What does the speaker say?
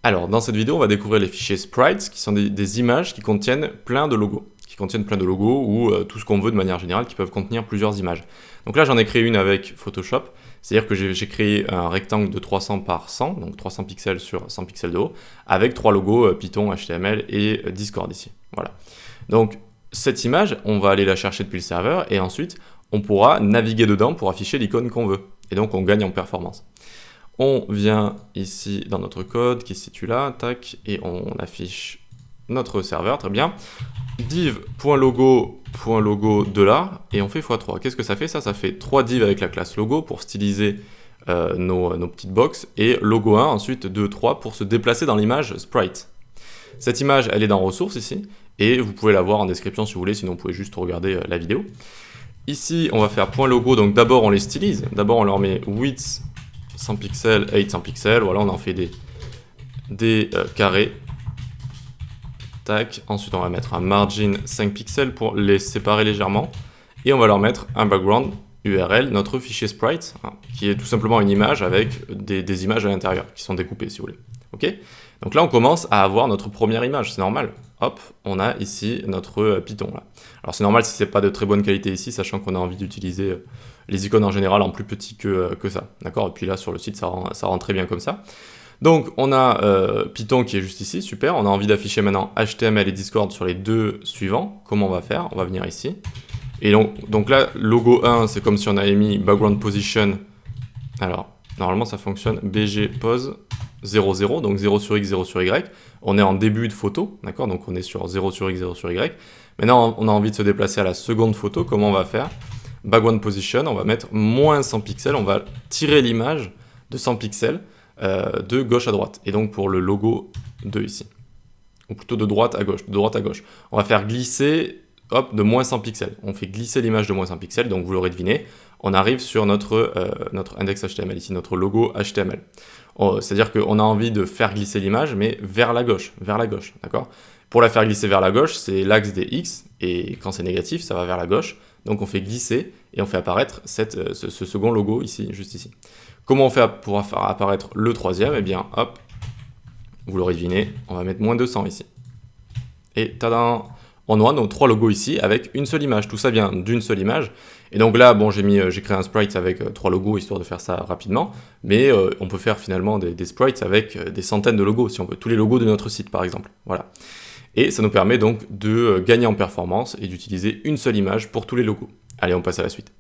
Alors, dans cette vidéo, on va découvrir les fichiers sprites, qui sont des images qui contiennent plein de logos. Ou tout ce qu'on veut de manière générale, qui peuvent contenir plusieurs images. Donc là, j'en ai créé une avec Photoshop, c'est-à-dire que j'ai créé un rectangle de 300 par 100, donc 300 pixels sur 100 pixels de haut, avec 3 logos Python, HTML et Discord ici. Voilà. Donc, cette image, on va aller la chercher depuis le serveur, et ensuite, on pourra naviguer dedans pour afficher l'icône qu'on veut. Et donc, on gagne en performance. On vient ici dans notre code qui se situe là, tac, et on affiche notre serveur, très bien. div.logo de là, et on fait x3. Qu'est-ce que ça fait? Ça fait 3 divs avec la classe logo pour styliser nos petites boxes, et logo 1, ensuite 2, 3 pour se déplacer dans l'image sprite. Cette image, elle est dans ressources ici, et vous pouvez la voir en description si vous voulez, sinon vous pouvez juste regarder la vidéo. Ici, on va faire .logo, donc d'abord on les stylise, d'abord on leur met width 100 pixels, 800 pixels, voilà, on en fait des carrés. Tac. Ensuite, on va mettre un margin 5 pixels pour les séparer légèrement. Et on va leur mettre un background URL, notre fichier sprite, hein, qui est tout simplement une image avec des images à l'intérieur, qui sont découpées si vous voulez. Ok. Donc là, on commence à avoir notre première image, c'est normal. Hop, on a ici notre Python. Là. Alors c'est normal si c'est pas de très bonne qualité ici, sachant qu'on a envie d'utiliser les icônes en général en plus petit que ça. D'accord. Et puis là, sur le site, ça rend très bien comme ça. Donc on a Python qui est juste ici, super. On a envie d'afficher maintenant HTML et Discord sur les deux suivants. Comment on va faire? On va venir ici. Et donc là, logo 1, c'est comme si on avait mis background position. Alors, normalement ça fonctionne bg pose 0, 0, donc 0 sur x, 0 sur y. On est en début de photo, d'accord? Donc on est sur 0 sur x, 0 sur y. Maintenant, on a envie de se déplacer à la seconde photo. Comment on va faire? Background position, on va mettre moins 100 pixels. On va tirer l'image de 100 pixels. De gauche à droite, et donc pour le logo 2 ici, ou plutôt de droite à gauche, on va faire glisser, hop, de moins 100 pixels, on fait glisser l'image de moins 100 pixels, donc vous l'aurez deviné, on arrive sur notre index HTML ici, notre logo HTML. C'est-à-dire qu'on a envie de faire glisser l'image, mais vers la gauche, d'accord? Pour la faire glisser vers la gauche, c'est l'axe des X, et quand c'est négatif, ça va vers la gauche, donc on fait glisser, et on fait apparaître ce second logo ici, juste ici. Comment on fait pour faire apparaître le troisième? Eh bien, hop, vous l'aurez deviné, on va mettre moins 200 ici. Et tadam, on a nos 3 logos ici avec une seule image. Tout ça vient d'une seule image. Et donc là, bon, j'ai créé un sprite avec 3 logos histoire de faire ça rapidement. Mais on peut faire finalement des sprites avec des centaines de logos, si on veut. Tous les logos de notre site, par exemple. Voilà. Et ça nous permet donc de gagner en performance et d'utiliser une seule image pour tous les logos. Allez, on passe à la suite.